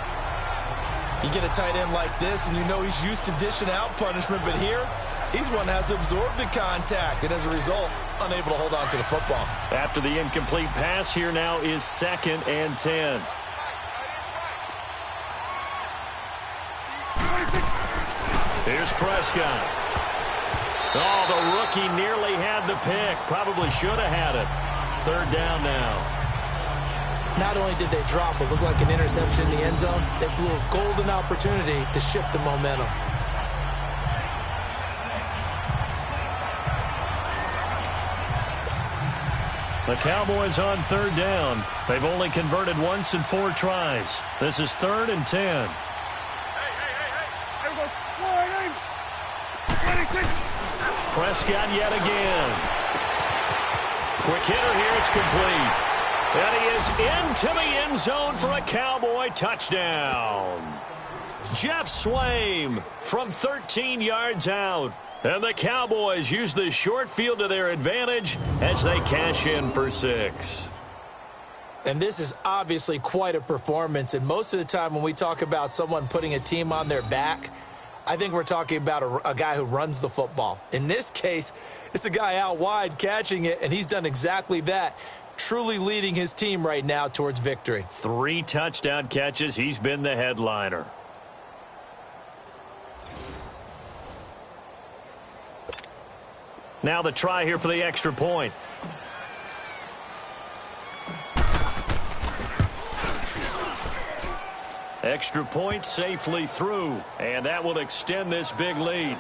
You get a tight end like this, and you know he's used to dishing out punishment, but here, he's one that has to absorb the contact, and as a result, unable to hold on to the football. After the incomplete pass, here now is 2nd and 10. Here's Prescott. Oh, the rookie nearly had the pick. Probably should have had it. 3rd down now. Not only did they drop what looked like an interception in the end zone, they blew a golden opportunity to shift the momentum. The Cowboys on 3rd down. They've only converted once in 4 tries. This is 3rd and 10. Hey. Here we go. 180. Prescott yet again. Quick hitter here. It's complete. And he is into the end zone for a Cowboy touchdown. Jeff Swaim from 13 yards out. And the Cowboys use the short field to their advantage as they cash in for 6. And this is obviously quite a performance. And most of the time when we talk about someone putting a team on their back, I think we're talking about a guy who runs the football. In this case, it's a guy out wide catching it, and he's done exactly that, truly leading his team right now towards victory. 3 touchdown catches. He's been the headliner. Now the try here for the extra point. Extra point safely through, and that will extend this big lead.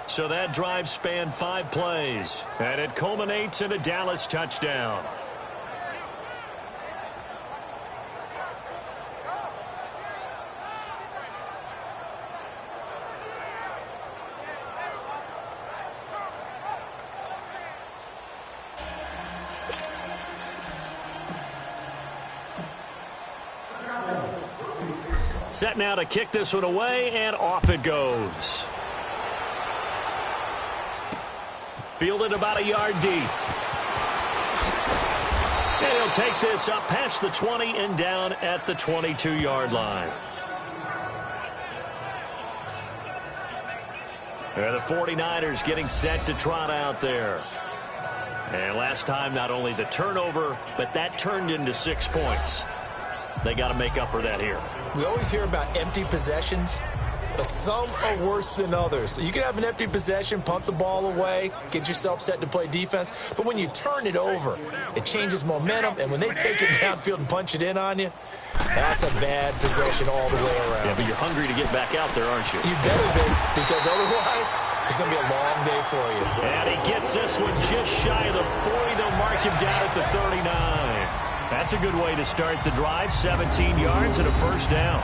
So that drive spanned 5 plays, and it culminates in a Dallas touchdown. Set now to kick this one away, and off it goes. Fielded about a yard deep. And he'll take this up past the 20 and down at the 22-yard line. And the 49ers getting set to trot out there. And last time, not only the turnover, but that turned into 6 points. They got to make up for that here. We always hear about empty possessions, but some are worse than others. So you can have an empty possession, punt the ball away, get yourself set to play defense. But when you turn it over, it changes momentum. And when they take it downfield and punch it in on you, that's a bad possession all the way around. Yeah, but you're hungry to get back out there, aren't you? You better be, because otherwise it's going to be a long day for you. And he gets this one just shy of the 40. They'll mark him down at the 39. That's a good way to start the drive. 17 yards and a first down.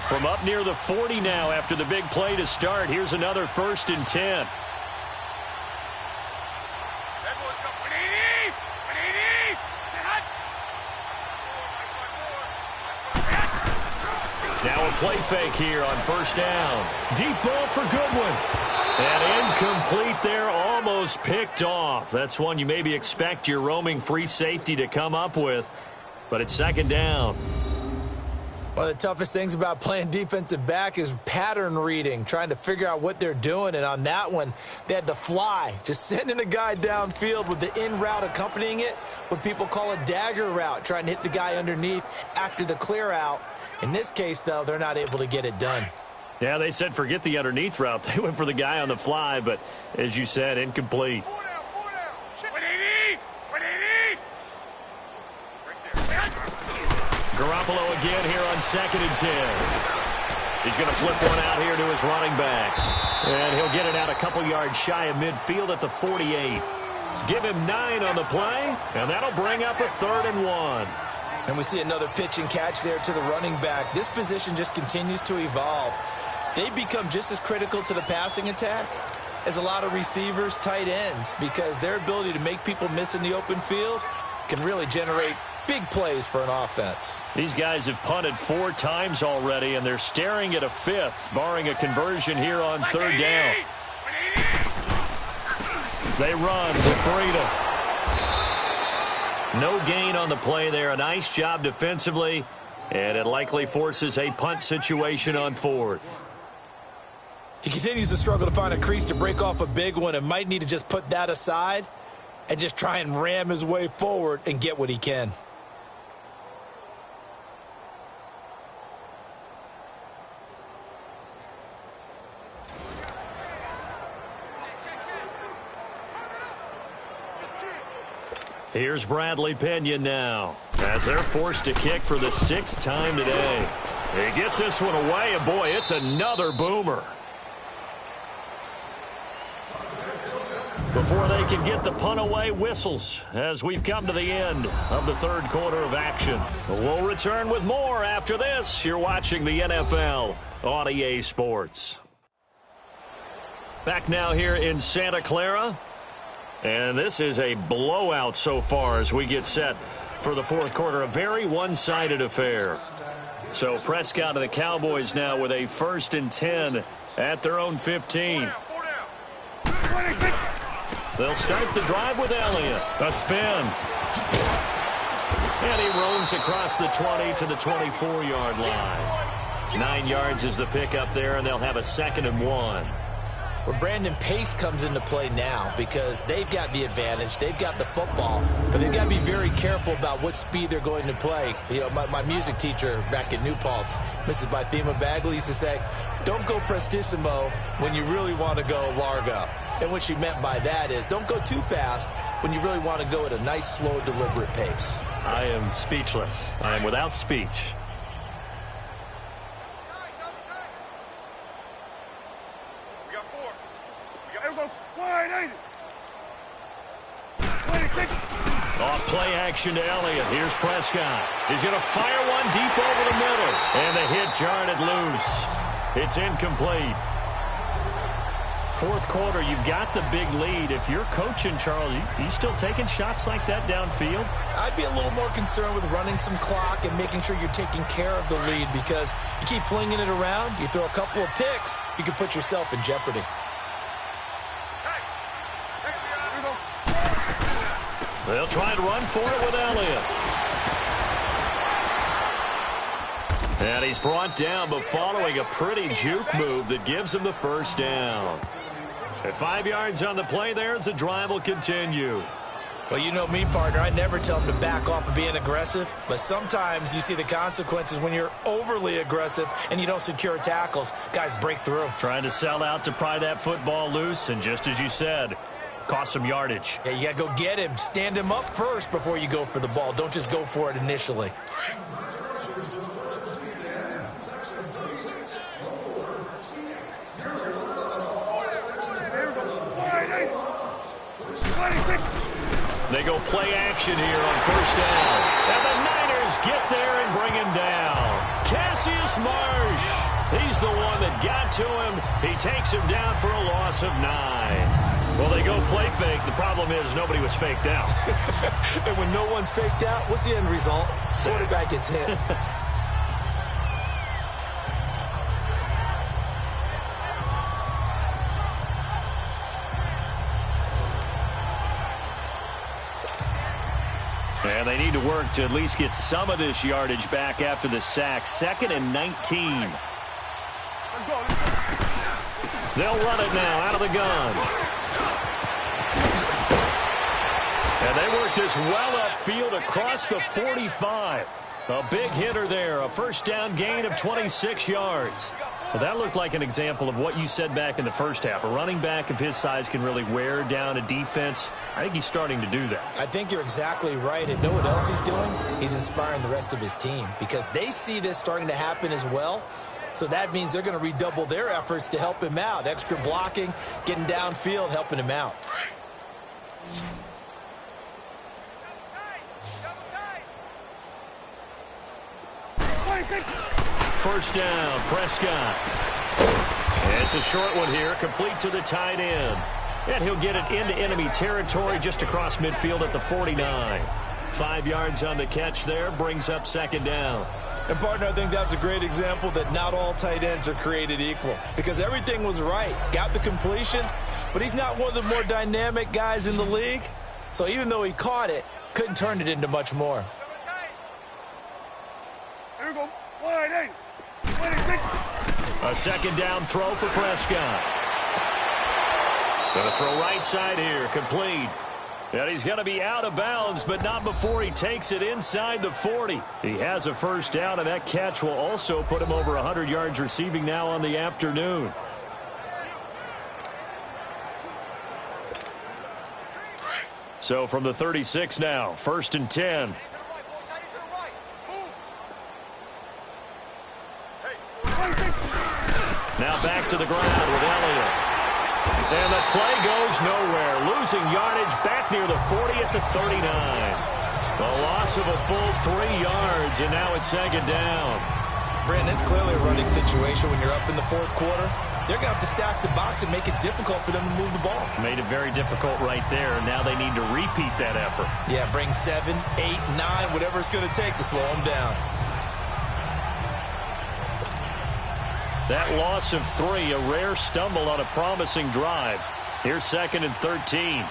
From up near the 40 now after the big play to start. Here's another 1st and 10. Now a play fake here on 1st down. Deep ball for Goodwin. And incomplete there, almost picked off. That's one you maybe expect your roaming free safety to come up with. But it's 2nd down. One of the toughest things about playing defensive back is pattern reading, trying to figure out what they're doing. And on that one, they had the fly, just sending a guy downfield with the in route accompanying it, what people call a dagger route, trying to hit the guy underneath after the clear out. In this case, though, they're not able to get it done. Yeah, they said forget the underneath route. They went for the guy on the fly, but as you said, incomplete. Garoppolo again here on 2nd and 10. He's going to flip one out here to his running back. And he'll get it out a couple yards shy of midfield at the 48. Give him 9 on the play, and that'll bring up a 3rd and 1. And we see another pitch and catch there to the running back. This position just continues to evolve. They become just as critical to the passing attack as a lot of receivers, tight ends, because their ability to make people miss in the open field can really generate big plays for an offense. These guys have punted 4 times already, and they're staring at a 5th, barring a conversion here on 3rd down. They run with Breida. No gain on the play there. A nice job defensively, and it likely forces a punt situation on 4th. He continues to struggle to find a crease to break off a big one and might need to just put that aside and just try and ram his way forward and get what he can. Here's Bradley Pinion now, as they're forced to kick for the 6th time today. He gets this one away, and boy, it's another boomer. Before they can get the punt away, whistles as we've come to the end of the 3rd quarter of action. We'll return with more after this. You're watching the NFL on EA Sports. Back now here in Santa Clara. And this is a blowout so far as we get set for the 4th quarter. A very one-sided affair. So Prescott and the Cowboys now with a 1st and 10 at their own 15. They'll start the drive with Elliott. A spin. And he roams across the 20 to the 24-yard line. 9 yards is the pickup there, and they'll have a 2nd and 1. Where Brandon Pace comes into play now because they've got the advantage. They've got the football, but they've got to be very careful about what speed they're going to play. You know, my music teacher back in New Paltz, Mrs. Bythema Bagley, used to say, don't go prestissimo when you really want to go largo. And what she meant by that is don't go too fast when you really want to go at a nice, slow, deliberate pace. I am speechless. I am without speech. Off play action to Elliott. Here's Prescott. He's going to fire one deep over the middle. And the hit jarred it loose. It's incomplete. 4th quarter, you've got the big lead. If you're coaching, Charles, you still taking shots like that downfield? I'd be a little more concerned with running some clock and making sure you're taking care of the lead, because you keep flinging it around, you throw a couple of picks, you can put yourself in jeopardy. They'll try and run for it with Elliott. And he's brought down, but following a pretty juke move that gives him the first down. At 5 yards on the play there, the drive will continue. Well, you know me, partner. I never tell them to back off of being aggressive. But sometimes you see the consequences when you're overly aggressive and you don't secure tackles. Guys break through. Trying to sell out to pry that football loose, and just as you said, cost some yardage. Yeah, you got to go get him. Stand him up first before you go for the ball. Don't just go for it initially. They go play action here on first down. And the Niners get there and bring him down. Cassius Marsh. He's the one that got to him. He takes him down for a loss of 9. Well, they go play fake. The problem is nobody was faked out. And when no one's faked out, what's the end result? Quarterback gets hit. And they need to work to at least get some of this yardage back after the sack. 2nd and 19. They'll run it now out of the gun. And they work this well upfield across the 45. A big hitter there. A first down gain of 26 yards. Well, that looked like an example of what you said back in the first half. A running back of his size can really wear down a defense. I think he's starting to do that. I think you're exactly right. And know what else he's doing? He's inspiring the rest of his team because they see this starting to happen as well. So that means they're going to redouble their efforts to help him out. Extra blocking, getting downfield, helping him out. First down, Prescott. It's a short one here, complete to the tight end. And he'll get it into enemy territory just across midfield at the 49. 5 yards on the catch there, brings up 2nd down. And, partner, I think that's a great example that not all tight ends are created equal because everything was right. Got the completion, but he's not one of the more dynamic guys in the league. So even though he caught it, couldn't turn it into much more. Here we go. Wide eight. A 2nd down throw for Prescott. Going to throw right side here, complete. And he's going to be out of bounds, but not before he takes it inside the 40. He has a first down, and that catch will also put him over 100 yards receiving now on the afternoon. So from the 36 now, 1st and 10. Now back to the ground with Elliott. And the play goes nowhere. Losing yardage back near the 40 at the 39. A loss of a full 3 yards, and now it's 2nd down. Brandon, it's clearly a running situation when you're up in the 4th quarter. They're going to have to stack the box and make it difficult for them to move the ball. Made it very difficult right there. Now they need to repeat that effort. Yeah, bring 7, 8, 9, whatever it's going to take to slow them down. That loss of 3, a rare stumble on a promising drive. Here's 2nd and 13.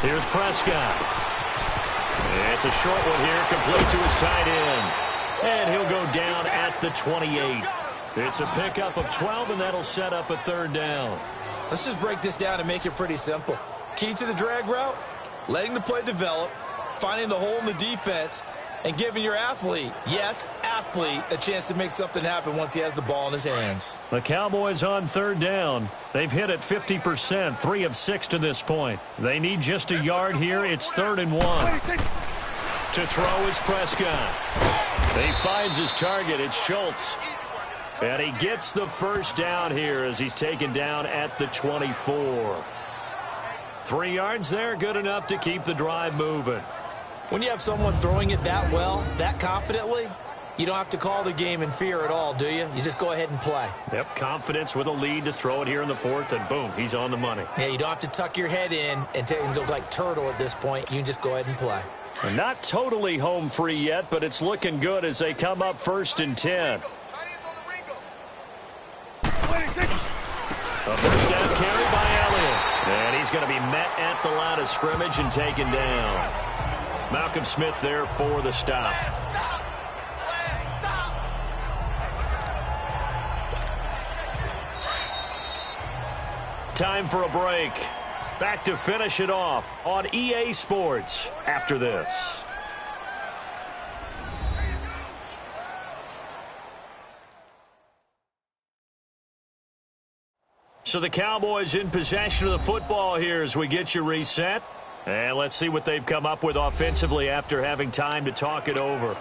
Here's Prescott. It's a short one here, complete to his tight end. And he'll go down at the 28. It's a pickup of 12, and that'll set up a 3rd down. Let's just break this down and make it pretty simple. Key to the drag route, letting the play develop, finding the hole in the defense, and giving your athlete, yes, athlete, a chance to make something happen once he has the ball in his hands. The Cowboys on 3rd down. They've hit it 50%, 3 of 6 to this point. They need just a yard here. It's 3rd and 1. To throw is Prescott. He finds his target. It's Schultz. And he gets the first down here as he's taken down at the 24. 3 yards there, good enough to keep the drive moving. When you have someone throwing it that well, that confidently, you don't have to call the game in fear at all, do you? You just go ahead and play. Yep, confidence with a lead to throw it here in the 4th, and boom, he's on the money. Yeah, you don't have to tuck your head in and look like turtle at this point. You can just go ahead and play. They're not totally home free yet, but it's looking good as they come up 1st and 10. A first down carry by Elliott. going to be met at the line of scrimmage and taken down. Malcolm Smith there for the stop. Time for a break. Back to finish it off on EA Sports after this. So the Cowboys in possession of the football here as we get you reset. And let's see what they've come up with offensively after having time to talk it over.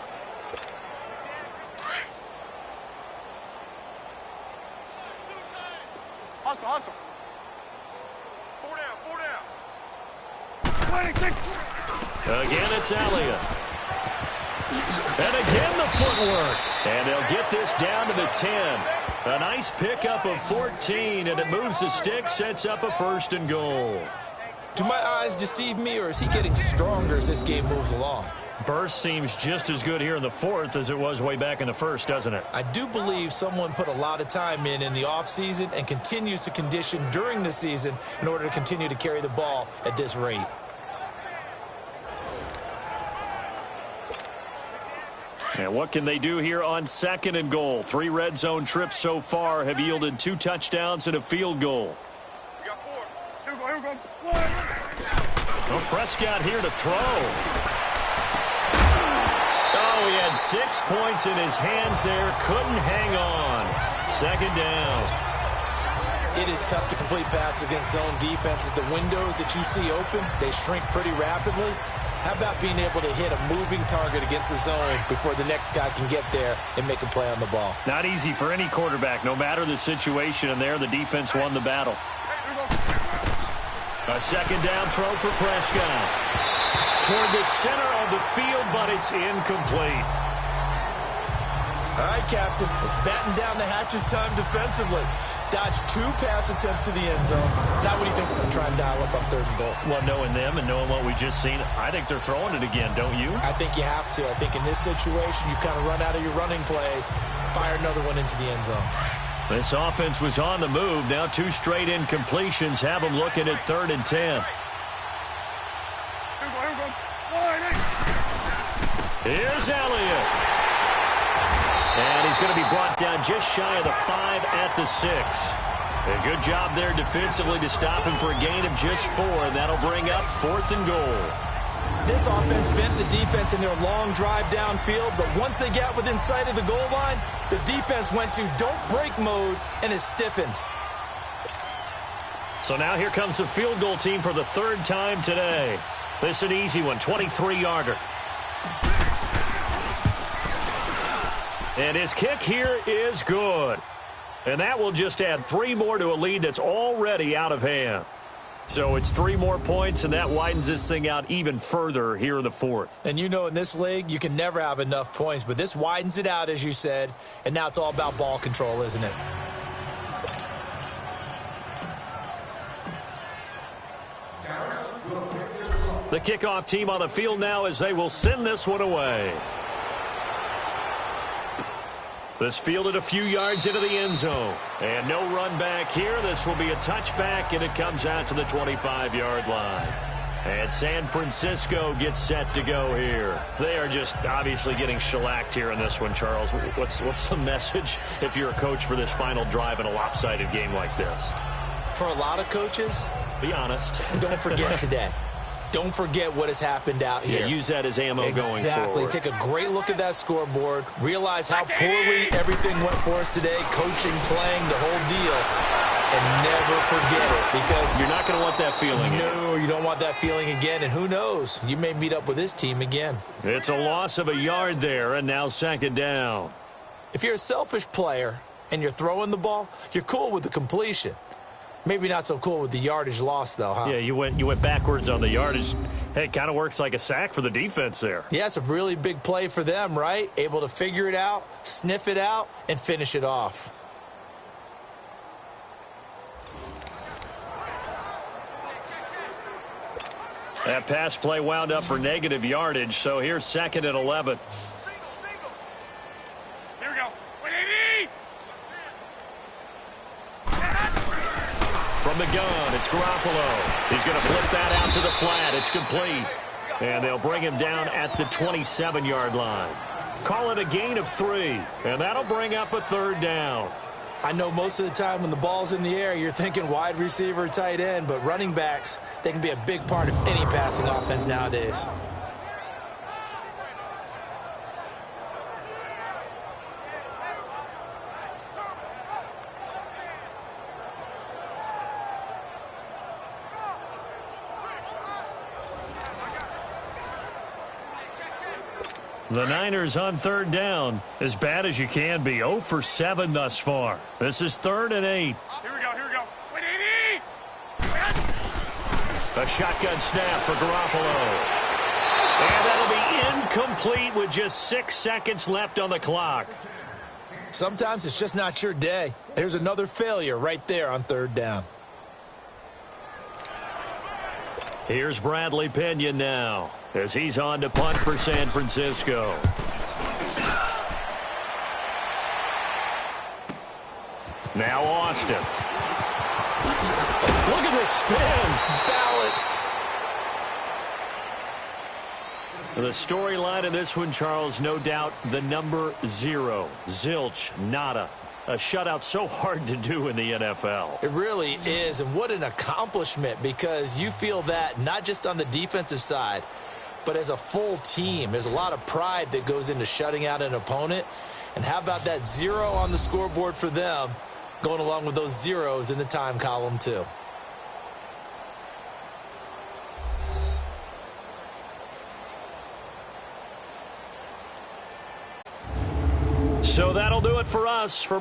Hustle, hustle. Four down. Again, it's Elliott. And again, the footwork. And they'll get this down to the 10. A nice pickup of 14, and it moves the stick, sets up a first and goal. Do my eyes deceive me, or is he getting stronger as this game moves along? Burst seems just as good here in the fourth as it was way back in the first, doesn't it? I do believe someone put a lot of time in the offseason and continues to condition during the season in order to continue to carry the ball at this rate. And what can they do here on second and goal? 3 red zone trips so far have yielded 2 touchdowns and a field goal. We got 4. Here we go. Well, Prescott here to throw. Oh, he had 6 points in his hands there. Couldn't hang on. Second down. It is tough to complete passes against zone defenses. The windows that you see open, they shrink pretty rapidly. How about being able to hit a moving target against a zone before the next guy can get there and make a play on the ball? Not easy for any quarterback, no matter the situation, and there the defense won the battle. A second down throw for Prescott. Toward the center of the field, but it's incomplete. All right, Captain, it's batten down the hatches time defensively. Dodged 2 pass attempts to the end zone. Now what do you think we're going to try and dial up on third and goal? Well, knowing them and knowing what we just seen, I think they're throwing it again, don't you? I think you have to. I think in this situation, you kind of run out of your running plays, fire another one into the end zone. This offense was on the move. Now 2 straight incompletions have them looking at 3rd and 10. Here's Elliott. And he's going to be brought down just shy of the 5 at the 6. A good job there defensively to stop him for a gain of just 4, and that'll bring up 4th and goal. This offense bent the defense in their long drive downfield, but once they got within sight of the goal line, the defense went to don't break mode and is stiffened. So now here comes the field goal team for the 3rd time today. This is an easy one, 23-yarder. And his kick here is good. And that will just add 3 more to a lead that's already out of hand. So it's 3 more points, and that widens this thing out even further here in the 4th. And you know in this league, you can never have enough points, but this widens it out, as you said, and now it's all about ball control, isn't it? The kickoff team on the field now as they will send this one away. This fielded a few yards into the end zone. And no run back here. This will be a touchback, and it comes out to the 25-yard line. And San Francisco gets set to go here. They are just obviously getting shellacked here in this one, Charles. What's the message if you're a coach for this final drive in a lopsided game like this? For a lot of coaches, be honest. Don't forget today. Don't forget what has happened out here. Yeah, use that as ammo going forward. Exactly. Take a great look at that scoreboard. Realize how poorly everything went for us today. Coaching, playing, the whole deal. And never forget it, because you're not going to want that feeling. No, you don't want that feeling again. And who knows? You may meet up with this team again. It's a loss of a yard there, and now 2nd down. If you're a selfish player and you're throwing the ball, you're cool with the completion. Maybe not so cool with the yardage loss, though, huh? Yeah, you went backwards on the yardage. Hey, it kind of works like a sack for the defense there. Yeah, it's a really big play for them, right? Able to figure it out, sniff it out, and finish it off. That pass play wound up for negative yardage, so here's 2nd and 11. Here we go. From the gun, it's Garoppolo. He's going to flip that out to the flat. It's complete. And they'll bring him down at the 27-yard line. Call it a gain of 3, and that'll bring up a third down. I know most of the time when the ball's in the air, you're thinking wide receiver, tight end, but running backs, they can be a big part of any passing offense nowadays. The Niners on third down, as bad as you can be. 0 for 7 thus far. This is 3rd and 8. Here we go, here we go. Wait, 80! A shotgun snap for Garoppolo. And that'll be incomplete with just 6 seconds left on the clock. Sometimes it's just not your day. Here's another failure right there on third down. Here's Bradley Pinion now, as he's on to punt for San Francisco. Now Austin. Look at this spin. Balance. The storyline in this one, Charles, no doubt the number 0. Zilch, nada. A shutout so hard to do in the NFL. It really is, and what an accomplishment, because you feel that not just on the defensive side, but as a full team. There's a lot of pride that goes into shutting out an opponent, and how about that 0 on the scoreboard for them, going along with those zeros in the time column too. So that'll do it for us. For